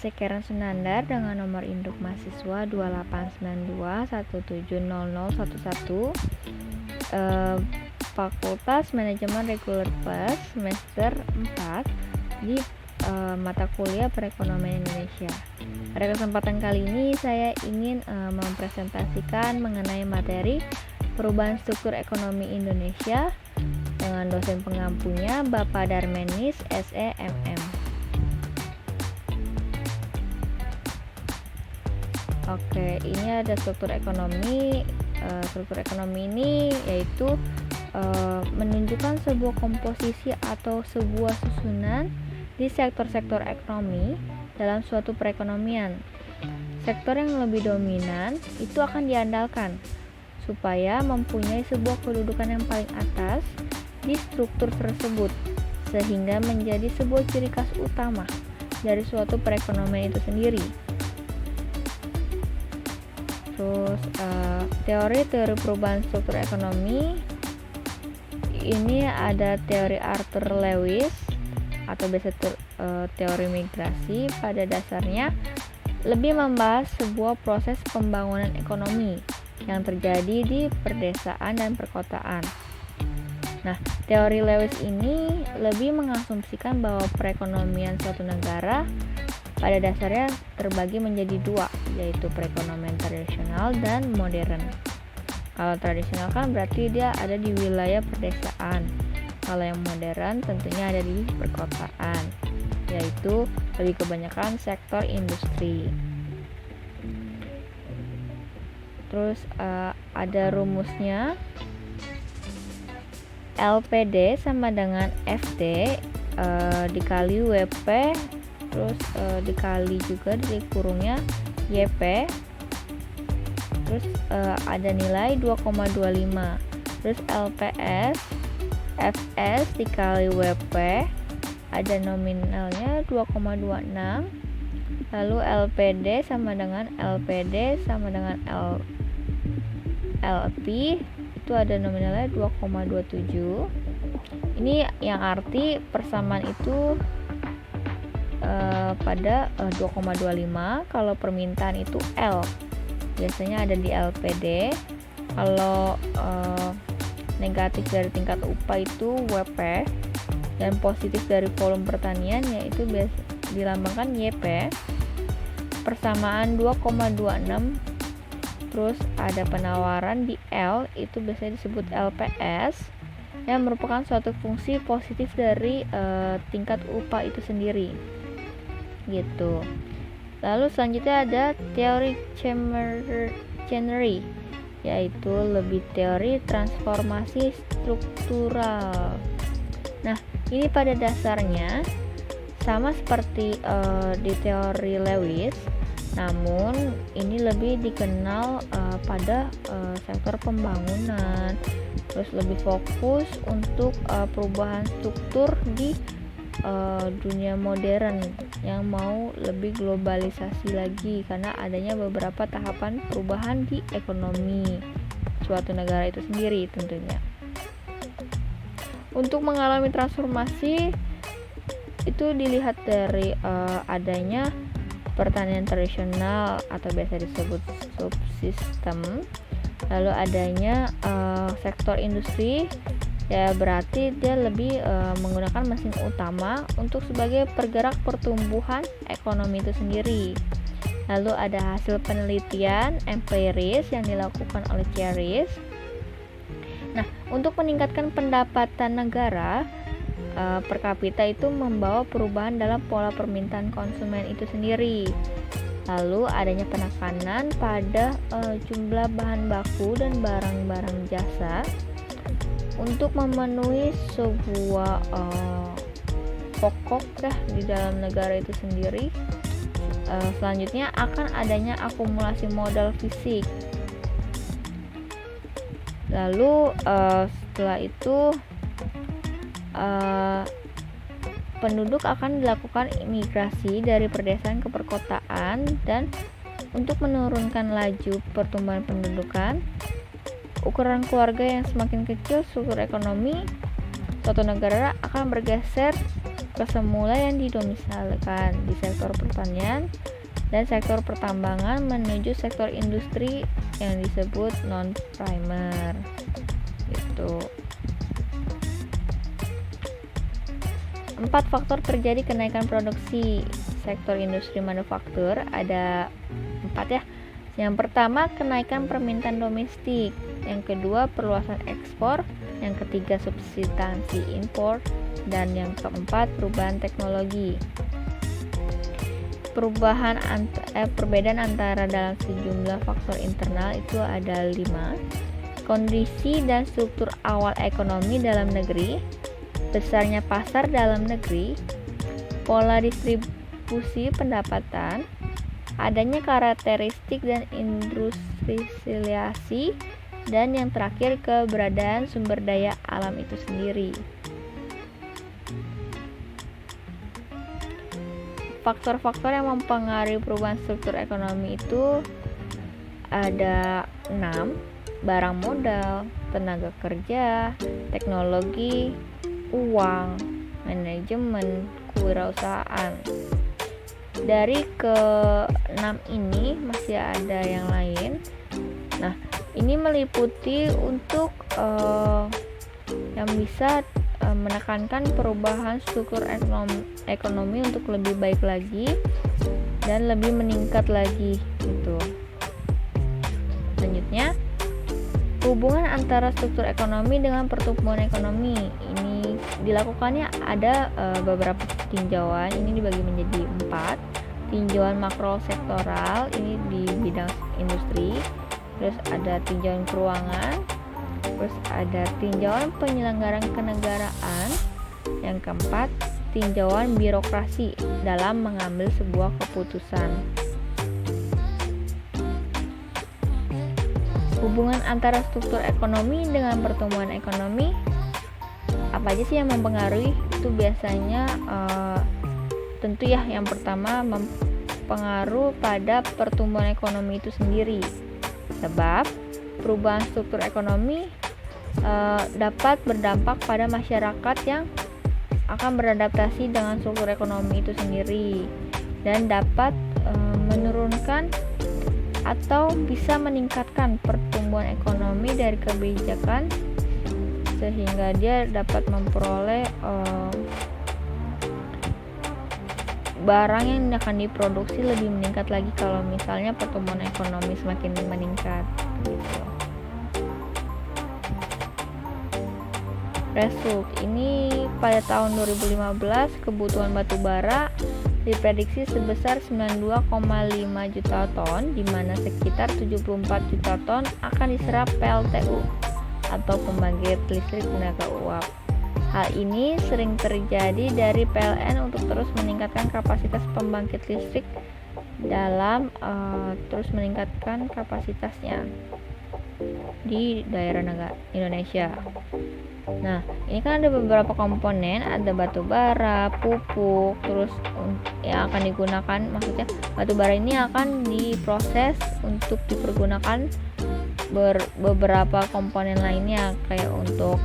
Sekeren Sunandar dengan nomor induk mahasiswa 2892170011, Fakultas Manajemen Reguler Plus semester 4 di mata kuliah Perekonomian Indonesia. Pada kesempatan kali ini saya ingin mempresentasikan mengenai materi perubahan struktur ekonomi Indonesia dengan dosen pengampunya Bapak Darmenis SEMM. Oke, ini ada struktur ekonomi. Struktur ekonomi ini yaitu menunjukkan sebuah komposisi atau sebuah susunan di sektor-sektor ekonomi dalam suatu perekonomian. Sektor yang lebih dominan itu akan diandalkan supaya mempunyai sebuah kedudukan yang paling atas di struktur tersebut, sehingga menjadi sebuah ciri khas utama dari suatu perekonomian itu sendiri. Terus teori perubahan struktur ekonomi ini ada teori Arthur Lewis atau biasa teori migrasi. Pada dasarnya lebih membahas sebuah proses pembangunan ekonomi yang terjadi di perdesaan dan perkotaan. Nah, teori Lewis ini lebih mengasumsikan bahwa perekonomian suatu negara pada dasarnya terbagi menjadi dua, yaitu perekonomian tradisional dan modern. Kalau tradisional kan berarti dia ada di wilayah perdesaan. Kalau yang modern tentunya ada di perkotaan, yaitu lebih kebanyakan sektor industri. Terus ada rumusnya, LPD sama dengan FD dikali WP, terus dikali juga di kurungnya YP, terus ada nilai 2,25, terus LPS FS dikali WP ada nominalnya 2,26, lalu LPD sama dengan LPD sama dengan LP itu ada nominalnya 2,27. Ini yang arti persamaan itu pada 2,25. Kalau permintaan itu L biasanya ada di LPD. Kalau negatif dari tingkat upah itu WP, dan positif dari volume pertanian yaitu dilambangkan YP. Persamaan 2,26. Terus ada penawaran di L, itu biasanya disebut LPS, yang merupakan suatu fungsi positif dari tingkat upah itu sendiri gitu. Lalu selanjutnya ada teori Chenery, yaitu lebih teori transformasi struktural. Nah, ini pada dasarnya sama seperti di teori Lewis, namun ini lebih dikenal pada sektor pembangunan, terus lebih fokus untuk perubahan struktur di dunia modern yang mau lebih globalisasi lagi, karena adanya beberapa tahapan perubahan di ekonomi suatu negara itu sendiri tentunya. Untuk mengalami transformasi itu dilihat dari adanya pertanian tradisional atau biasa disebut subsistem, lalu adanya sektor industri, ya berarti dia lebih menggunakan mesin utama untuk sebagai pergerak pertumbuhan ekonomi itu sendiri. Lalu ada hasil penelitian empiris yang dilakukan oleh Cheris. Nah, untuk meningkatkan pendapatan negara per kapita itu membawa perubahan dalam pola permintaan konsumen itu sendiri. Lalu adanya penekanan pada jumlah bahan baku dan barang-barang jasa untuk memenuhi sebuah pokok di dalam negara itu sendiri. Selanjutnya akan adanya akumulasi modal fisik. Lalu setelah itu penduduk akan dilakukan imigrasi dari perdesaan ke perkotaan, dan untuk menurunkan laju pertumbuhan pendudukan, ukuran keluarga yang semakin kecil, struktur ekonomi suatu negara akan bergeser semula yang didomisilikan di sektor pertanian dan sektor pertambangan menuju sektor industri yang disebut non-primer. Gitu. 4 faktor terjadi kenaikan produksi sektor industri manufaktur. Ada 4 ya. Yang pertama, kenaikan permintaan domestik. Yang kedua, perluasan ekspor. Yang ketiga, substansi impor. Dan yang keempat, perubahan teknologi. Perbedaan antara dalam sejumlah faktor internal itu ada 5. Kondisi dan struktur awal ekonomi dalam negeri, besarnya pasar dalam negeri, pola distribusi pendapatan, adanya karakteristik dan industrialisasi, dan yang terakhir keberadaan sumber daya alam itu sendiri. Faktor-faktor yang mempengaruhi perubahan struktur ekonomi itu ada 6: barang modal, tenaga kerja, teknologi, uang, manajemen, kewirausahaan. Dari ke-6 ini masih ada yang lain. Nah, ini meliputi untuk yang bisa menekankan perubahan struktur ekonomi untuk lebih baik lagi dan lebih meningkat lagi gitu. Selanjutnya, hubungan antara struktur ekonomi dengan pertumbuhan ekonomi. Ini dilakukannya ada beberapa tinjauan. Ini dibagi menjadi 4. Tinjauan makro sektoral, ini di bidang industri. Terus ada tinjauan keuangan. Terus ada tinjauan penyelenggaraan kenegaraan. Yang keempat, tinjauan birokrasi dalam mengambil sebuah keputusan. Hubungan antara struktur ekonomi dengan pertumbuhan ekonomi, apa aja sih yang mempengaruhi? Itu biasanya tentu ya, yang pertama mempengaruhi pada pertumbuhan ekonomi itu sendiri. Sebab perubahan struktur ekonomi dapat berdampak pada masyarakat yang akan beradaptasi dengan struktur ekonomi itu sendiri dan dapat menurunkan atau bisa meningkatkan pertumbuhan ekonomi dari kebijakan sehingga dia dapat memperoleh barang yang akan diproduksi lebih meningkat lagi kalau misalnya pertumbuhan ekonomi semakin meningkat gitu. Result ini pada tahun 2015 kebutuhan batu bara diprediksi sebesar 92,5 juta ton, di mana sekitar 74 juta ton akan diserap PLTU atau pembangkit listrik tenaga uap. Hal ini sering terjadi dari PLN untuk terus meningkatkan kapasitas pembangkit listrik dalam terus meningkatkan kapasitasnya di daerah Indonesia. Nah, ini kan ada beberapa komponen, ada batu bara, pupuk, terus yang akan digunakan, maksudnya batu bara ini akan diproses untuk dipergunakan beberapa komponen lainnya kayak untuk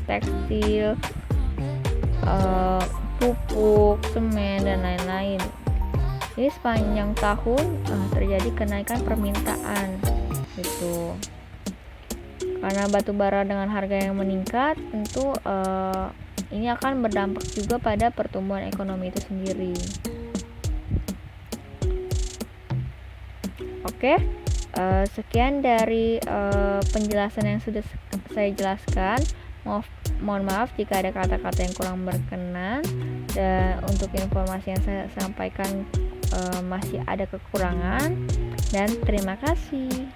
tekstil, pupuk, semen dan lain-lain. Jadi sepanjang tahun terjadi kenaikan permintaan gitu. Karena batu bara dengan harga yang meningkat, tentu ini akan berdampak juga pada pertumbuhan ekonomi itu sendiri. Oke, sekian dari penjelasan yang sudah saya jelaskan. Mohon maaf jika ada kata-kata yang kurang berkenan, dan untuk informasi yang saya sampaikan masih ada kekurangan, dan terima kasih.